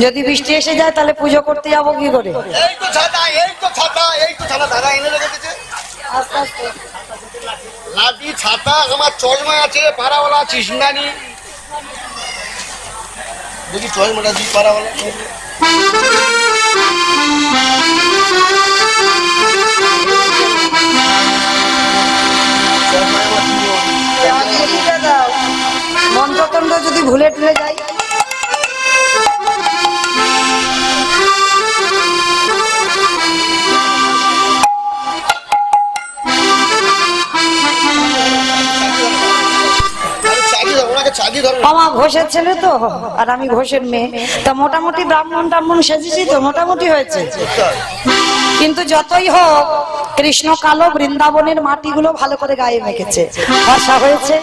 যদি বৃষ্টি এসে যায় তাহলে পুজো করতে যাবো কি করে? এই তো ছাতা, এই তো ছাতা, এই তো ছাতা দাদা এনে রেখেছে। আস্তে আস্তে লাঠি ছাতা আমার চশমা আছে, পাড়াওয়ালা চিসনানি দেখি চশমাটা দিই পাড়াওয়ালা। মন্ত্রতন্ত্র যদি ভুলে টুলে যাই, আমার ঘোষের ছেলে তো আর আমি ঘোষের মেয়ে, তা মোটামুটি ব্রাহ্মণ টাহ্মণ সেজেছি তো, মোটামুটি হয়েছে। কিন্তু যতই হোক কৃষ্ণ কালো বৃন্দাবনের মাটিগুলো ভালো করে গায়ে মেখেছে, বর্ষা হয়েছে,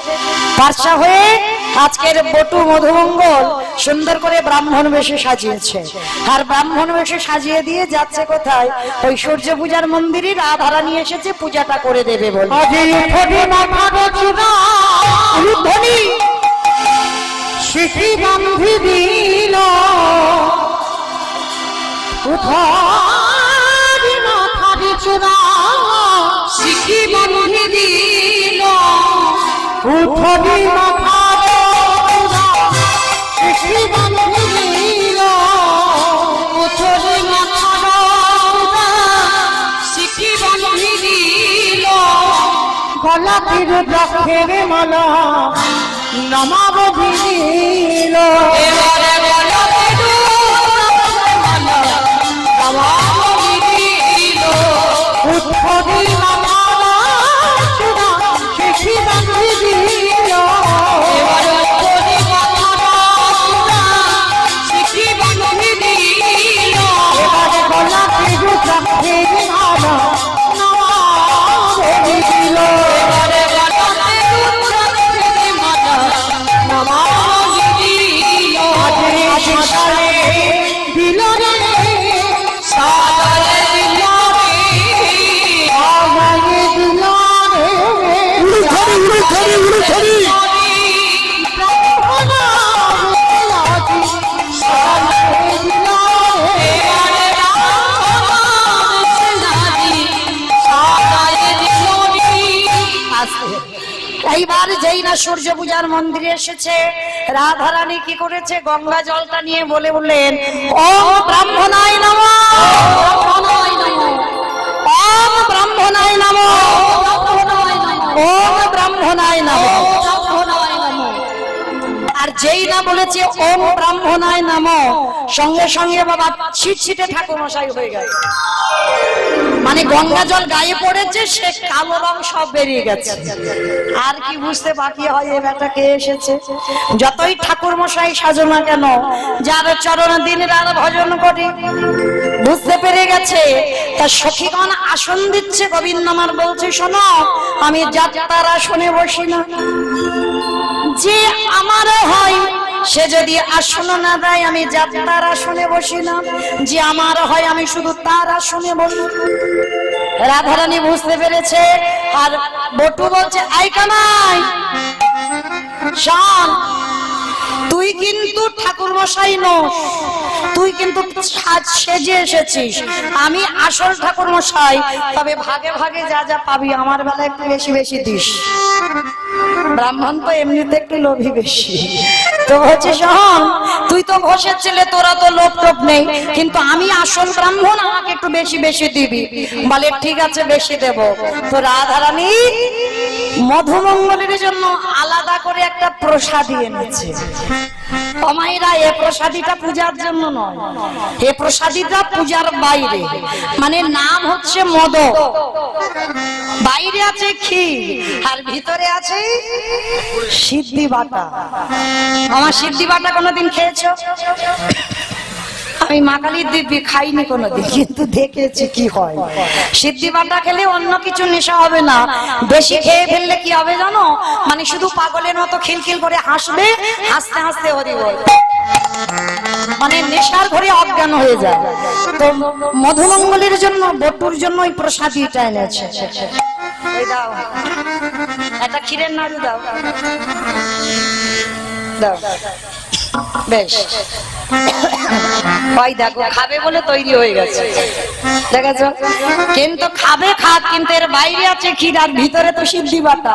বর্ষা হয়ে আজকের বটু মধুমঙ্গল সুন্দর করে ব্রাহ্মণ বেশে সাজিয়েছে, আর ব্রাহ্মণ বেশে সাজিয়ে দিয়ে যাচ্ছে কোথায়? ওই সূর্য পূজার মন্দিরে রাধারা নিয়ে এসেছে পূজাটা করে দেবে বলে। শিখি বান্ধি দিল উঠারি মাথারি চূড়া, শিখি বান্ধি দিল উঠারি মাথারি চূড়া, শিখি বান্ধি দিল উঠোরে মাথার শিখি বান্ধি দিল, গলা তীর দ্রাক্ষের মালা নমাব দিল, এবারে বলো উঠারি মাথারি চূড়া, শিখি বান্ধি দিল, এবারে উঠোরে মাথার শিখি বান্ধি দিল, এবারে গলা তীর দ্রাক্ষের মালা নমাব দিল, এবারে গলাতে দুর্গাকে মালা নমাবি দিল, সাদারে দিল রে, সাদারে দিল রে, সাদারে দিল রে, সাদারে দিল রে, এবারে রাম সেনারি সাদারে দিল রে। এইবার যেই না সূর্য পূজার মন্দিরে এসেছে, রাধারানী কি করেছে? গঙ্গা জলটা নিয়ে বলে বললেন, ওম ব্রাহ্মণায় নমঃ, ওম ব্রাহ্মণায় নমঃ, ওম ব্রাহ্মণায় নমঃ। আর যেই না বলেছে ওম ব্রাহ্মণায় নামো, সঙ্গে সঙ্গে বাবা ছিটছিটে ঠাকুর মশাই হয়ে গেছে। মানে গঙ্গা জল গায়ে পড়েছে, সে কালো রং সব বেরিয়ে গেছে। আর কি বুঝতে বাকি হয় এ বেটা কে এসেছে? যতই ঠাকুর মশাই সাজো না কেন, যার চরণ দিন রাত ভজন করে বুঝতে পেরে গেছে। তার সখীগণ আসন দিচ্ছে, গোবিন্দ আমার বলছে শোনো, আমি যাত্রার আসনে বসি না, যে আমারও হয় সে যদি আসন না দেয় আমি যাত্রার আসনে বসি না, যে আমার হয় আমি শুধু তার আসনে বসি। রাধারানী বুঝতে পেরেছে। আর বটু বলছে আই কানাই শোন, তুই কিন্তু ঠাকুর মশাই নোস, তুই কিন্তু সেজে এসেছিস, আমি আসল ঠাকুর মশাই। তবে ভাগে ভাগে যা যা পাবি আমার বেলা একটু বেশি বেশি দিস। ব্রাহ্মণ তো এমনিতে একটু লোভী বেশি, তো হচ্ছে শোন, তুই তো ঘোষের ছেলে, তোরা তো লোভ টোপ নেই, কিন্তু আমি আসল ব্রাহ্মণ, আমাকে একটু বেশি বেশি দিবি। বলে ঠিক আছে বেশি দেব। তো রাধারানী মধুমঙ্গলের জন্য আলাদা করে একটা প্রসাদী এনেছে। মায়েরা এ প্রসাদীটা পূজার জন্য নয়, এ প্রসাদীটা পূজার বাইরে, মানে নাম হচ্ছে মোদক। বাইরে আছে ক্ষীর আর ভিতরে আছে সিদ্ধি বাটা। আমার সিদ্ধি বাটা কোনোদিন খেয়েছো? আমি মা কালীর দিব্যি খাইনি কোনোদিন, কিন্তু দেখেছি কি হয়। সিদ্ধি বাটা খেলে অন্য কিছু নেশা হবে না, বেশি খেয়ে ফেললে কি হবে জানো? মানে শুধু পাগলের মতো খিলখিল করে হাসবে, হাসতে হাসতে হরি বল, মানে নেশার ঘরে অজ্ঞান হয়ে যায়। তো মধুমঙ্গলের জন্য, বটুর জন্য ওই প্রসাদীটা এনেছে। ওই দাও একটা ক্ষীরের নাড়ু দাও, দাও বেশ। ওই দেখো খাবে বলে তৈরি হয়ে গেছে, দেখেছো? কিন্তু খাবে খাক, কিন্তু এর বাইরে আছে ক্ষীর আর ভিতরে তো সিদ্ধি বাটা,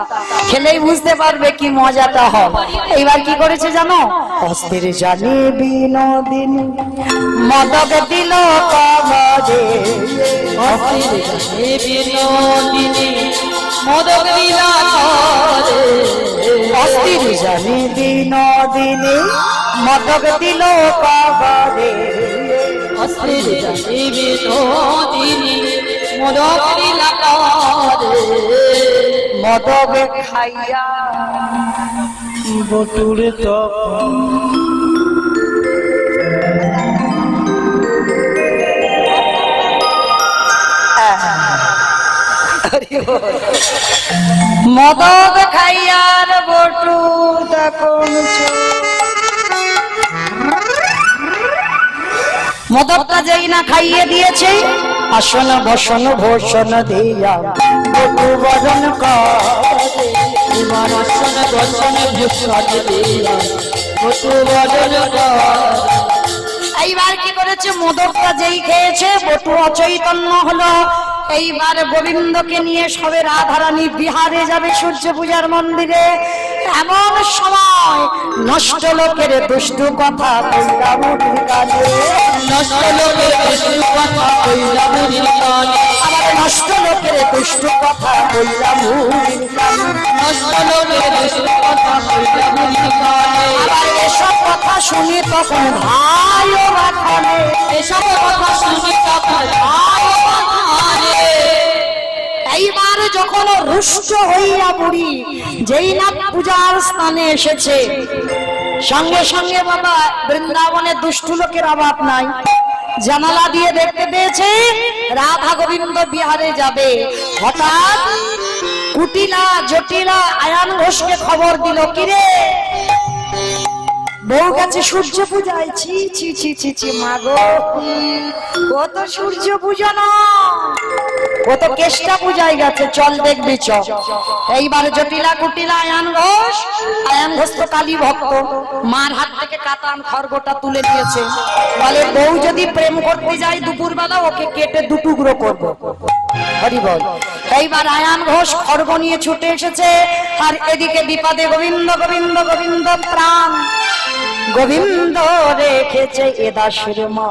খেলেই বুঝতে পারবে কি মজাটা হয়। এইবার কি করেছে জানো? অস্থির জানি বিনোদিন মদক দিল কবরে, অস্থির জানি বিনোদিনী মদক দিল কবরে, অস্থির জানি বিনোদিনী মদক দিল কবরে, অস্থির জানি বিনোদিনী মদক দিল কবরে, মদক খাইয়া বটুর তখন মদক খাইয়ার বটু তখন মদকটা যেই না খাইয়ে দিয়েছে, আসন বসন ভূষণ দিয়া বটু বরণ করে, তোমার আসন বসন ভূষণ দিয়া বটু বরণ করে। এইবার কি করেছে? মদকটা যেই খেয়েছে বটু অচৈতন্য হলো। এইবার গোবিন্দকে নিয়ে সবে রাধারানী বিহারে যাবে সূর্য পূজার মন্দিরে। এমন সময় নষ্ট লোকের দুষ্টু কথা কইলা মুড়ির কানে, নষ্ট লোকের দুষ্টু কথা কইলা মুড়ির কানে, আবার নষ্ট লোকের দুষ্টু কথা কইলা মুড়ির কানে, নষ্ট লোকের দুষ্টু কথা কইলা মুড়ির কানে। আবার এসব কথা শুনি তখন ভাই ও বাখানে, এসব কথা শুনি তখন ভাই ও বাখানে। এইবার যখন রুষ্ট হইয়া বুড়ি যেই না পূজার স্থানে এসেছে, সঙ্গে সঙ্গে বাবা বৃন্দাবনের দুষ্টু লোকের অভাব নাই। জানালা দিয়ে দেখতে পেয়েছে রাধা গোবিন্দ বিহারে যাবে। হঠাৎ কুটিলা জটিলা আয়ান ঘোষকে খবর দিল, কিরে বউ কাছে সূর্য পূজায়, ছি ছি ছি ছি ছি মাগো, কত সূর্য পূজা না, কত কেষ্টা পূজায় গেছে, চল দেখবি চ। এইবার জটিলা কুটিলা আয়ান ঘোষ তো কালী ভক্ত, মার হাত থেকে কাতান খড়গোটা তুলে দিয়েছে। বলে বউ যদি প্রেম করতে যায় দুপুর বেলা ওকে কেটে দুটুকরো করবো। হরি বল। এইবার আয়ান ঘোষ খড়গ নিয়ে ছুটে এসেছে, আর এদিকে বিপদে গোবিন্দ গোবিন্দ গোবিন্দ প্রাণ গোবিন্দ রেখেছে এ দাসের মা।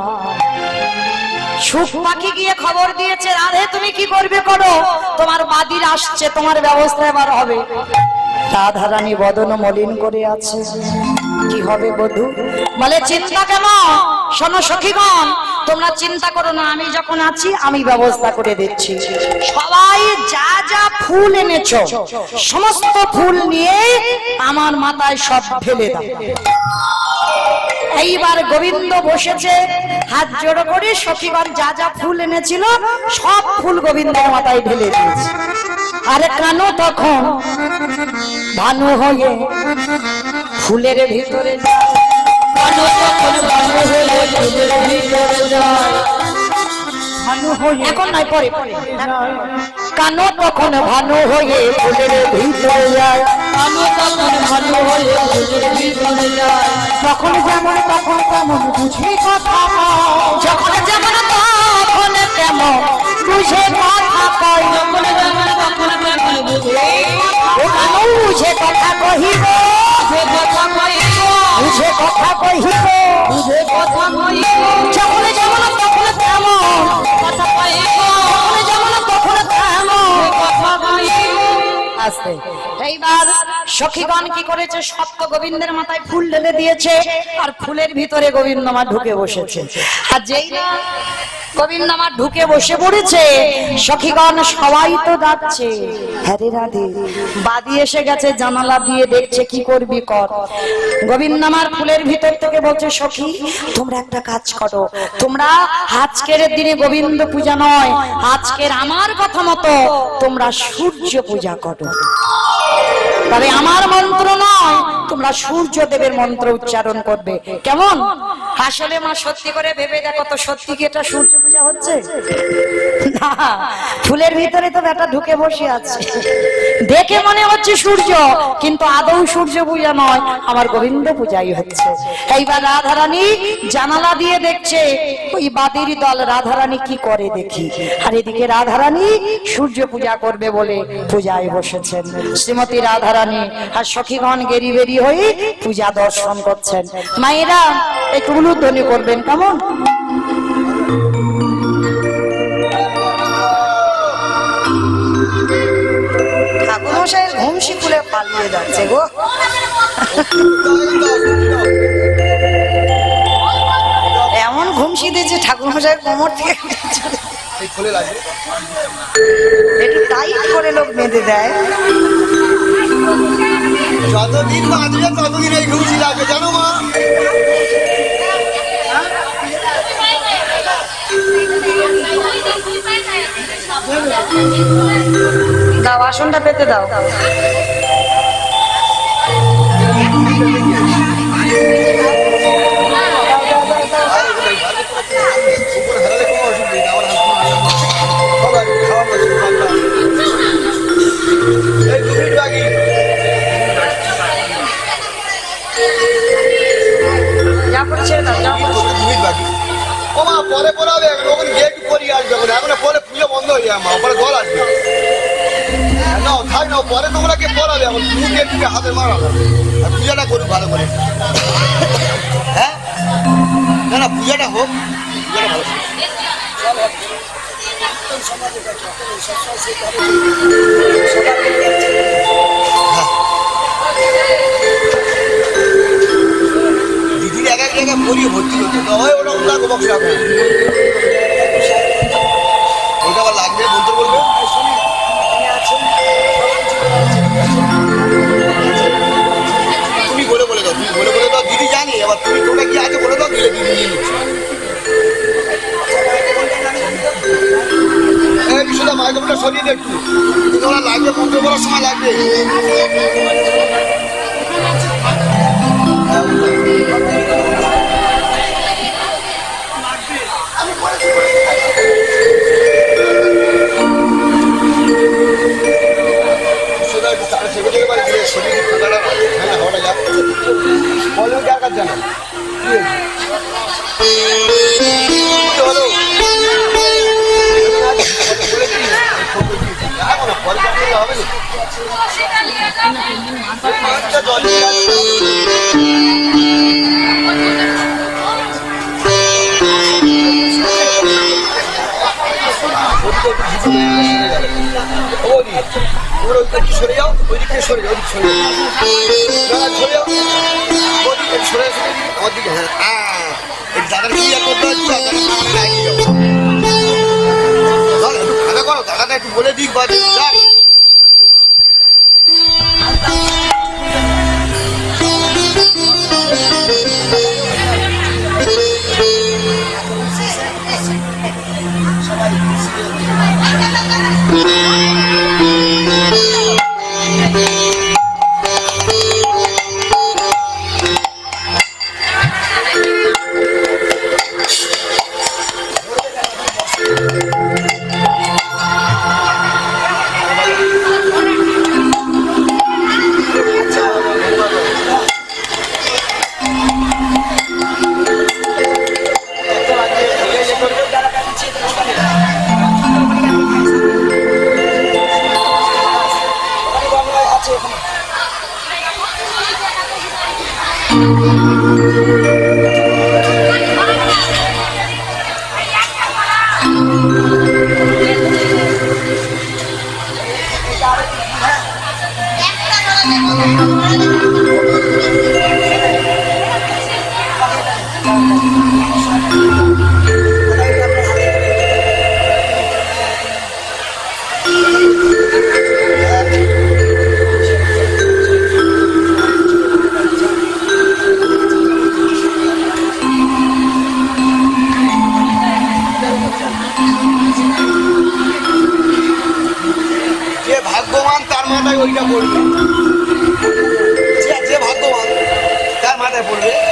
সুখ পাখি গিয়ে খবর দিয়েছে, রাধে তুমি কি করবে করো, তোমার বাদির আসছে, তোমার ব্যবস্থা এবার হবে। রাধারানী বদন মলিন করে আছে। কি হবে বধূ? বলে চিন্তা কেন? শোনো সখীগণ, তোমরা চিন্তা করো না, আমি যখন আছি আমি ব্যবস্থা করে দিচ্ছি। সবাই যা যা ফুল এনেছো সমস্ত ফুল নিয়ে আমার মাথায় সব ঢেলে দাও। এইবার গোবিন্দ বসেছে, হাত জোড়ো করে সখীগণ যা যা ফুল এনেছিল সব ফুল গোবিন্দের মাথায় ঢেলে দিয়েছে। আরে কানো তখন ভানু হয়ে ফুলের ভিতরে যায়, কানো তখন ভানু হয়ে ফুলের ভিতরে যায়, ভানু হয়ে এখন নয় পরে পরে, কানো তখন ভানু হয়ে ফুলের ভিতরে যায়, কানো তখন ভানু হয়ে ফুলের ভিতরে যায়, যখন যেমন তখন তেমন বুঝি কথা, যখন যেমন তখন তেমন বুঝে কথা কয়, যখন যেমন তখন তেমন বুঝে ও কানো বুঝে কথা কহিব, কথা কইব, বুঝে কথা কহিব, বুঝে কথা কইব, যখন যেমন তখন তেমন কথা কইব, যখন যেমন তখন তেমন কথা কইব। আস্তে। এইবার সখীগণ কি করেছে, সপ্ত গোবিন্দের মাথায় ফুল ঢেলে দিয়েছে, আর ফুলের ভিতরে গোবিন্দ মা ঢুকে বসেছে। আর যেই না গোবিন্দ মা ঢুকে বসে পড়েছে, সখীগণ সবাই তো যাচ্ছে, হ্যারে রাধে, বাদি এসে গেছে, জানালা দিয়ে দেখছে, কি করবি কর। গোবিন্দ মার ফুলের ভিতর থেকে বলছে, সখী তোমরা একটা কাজ করো, তোমরা আজকের দিনে গোবিন্দ পূজা নয়, আজকের আমার কথা মতো তোমরা সূর্য পূজা করো। তবে আমার মন্ত্র নয়, তোমরা সূর্য দেবের মন্ত্র উচ্চারণ করবে। কেমন? আসলে মা সত্যি করে ভেবে দেখো তো, সত্যি কি এটা সূর্য পূজা হচ্ছে? না, ফুলের ভিতরে তো বেটা ঢুকে বসে আছে, দেখে মনে হচ্ছে সূর্য, কিন্তু আদৌ সূর্য পূজা নয়, আমার গোবিন্দ পূজাই হচ্ছে। এইবার রাধারানী জানালা দিয়ে দেখছে, ওই বাদির দল রাধারানী কি করে দেখি, আর এদিকে রাধারানী সূর্য পূজা করবে বলে পূজায় বসেছেন। শ্রীমতী রাধারানী আর সখীগণ গেরি বেরি হয়ে পূজা দর্শন করছেন। মায়েরা একটু উলুধ্বনি করবেন, কেমন? ঠাকুর মশাইয়ের ঘুমসি খুলে পালিয়ে যাচ্ছে গো। এমন ঘুমসি দিয়েছে ঠাকুর মশাইয়ের কোমর থেকে একটু টাইট করে লোক বেঁধে দেয়। যতদিন বাঁচবে ততদিন এই ঘুষি লাগে, জানো মা। দাও, আসনটা পেতে দাও। যা করে ছেড়ে দাও, যা পরে পড়াবে, এখন গেট পরিয়ে আসবে, এখন পরে পুজো বন্ধ হয়ে যাবে, মা পরে দল আসবে। নাও থাক, নাও পরে তোমরা কে পড়াবে, এখন তুমি গেটকে হাতে মারাবে, আর পূজাটা করুক ভালো করে। হ্যাঁ, না না, পূজাটা হোক, পূজাটা ভালো। দিদির এক এক জায়গায় পরিয়ে ভর্তি হচ্ছে, ওটা ওটা বক্স রাখো, ওটা আবার লাগবে, বলতে বলবে। তুমি বলে বলে দাও, তুমি বলে বলে দাও, দিদি জানি, এবার তুমি তোমরা কি আছে বলে দাও, দিলে দিদি নিয়ে নিচ্ছে। এই বিষয়টা মাইক্রোফোনটা সরিয়ে দে একটু, তোমরা লাগবে, মন্ত্র বলার সময় লাগবে। হবে সরে যাও, ওই দিকে সরে যাও, ওদিকে সরে যাও, সরে যাও, ওদিকে সরে সরে আমার দিকে। হ্যাঁ, এই দাদার কি করতে হচ্ছে, একটু ফাঁকা করো, দাদাটা একটু বলে দিক বা যাক। ভাগ্যবান তার মাথায় ওইটা পড়বে, যে ভাগ্যবান তার মাথায় পড়বে।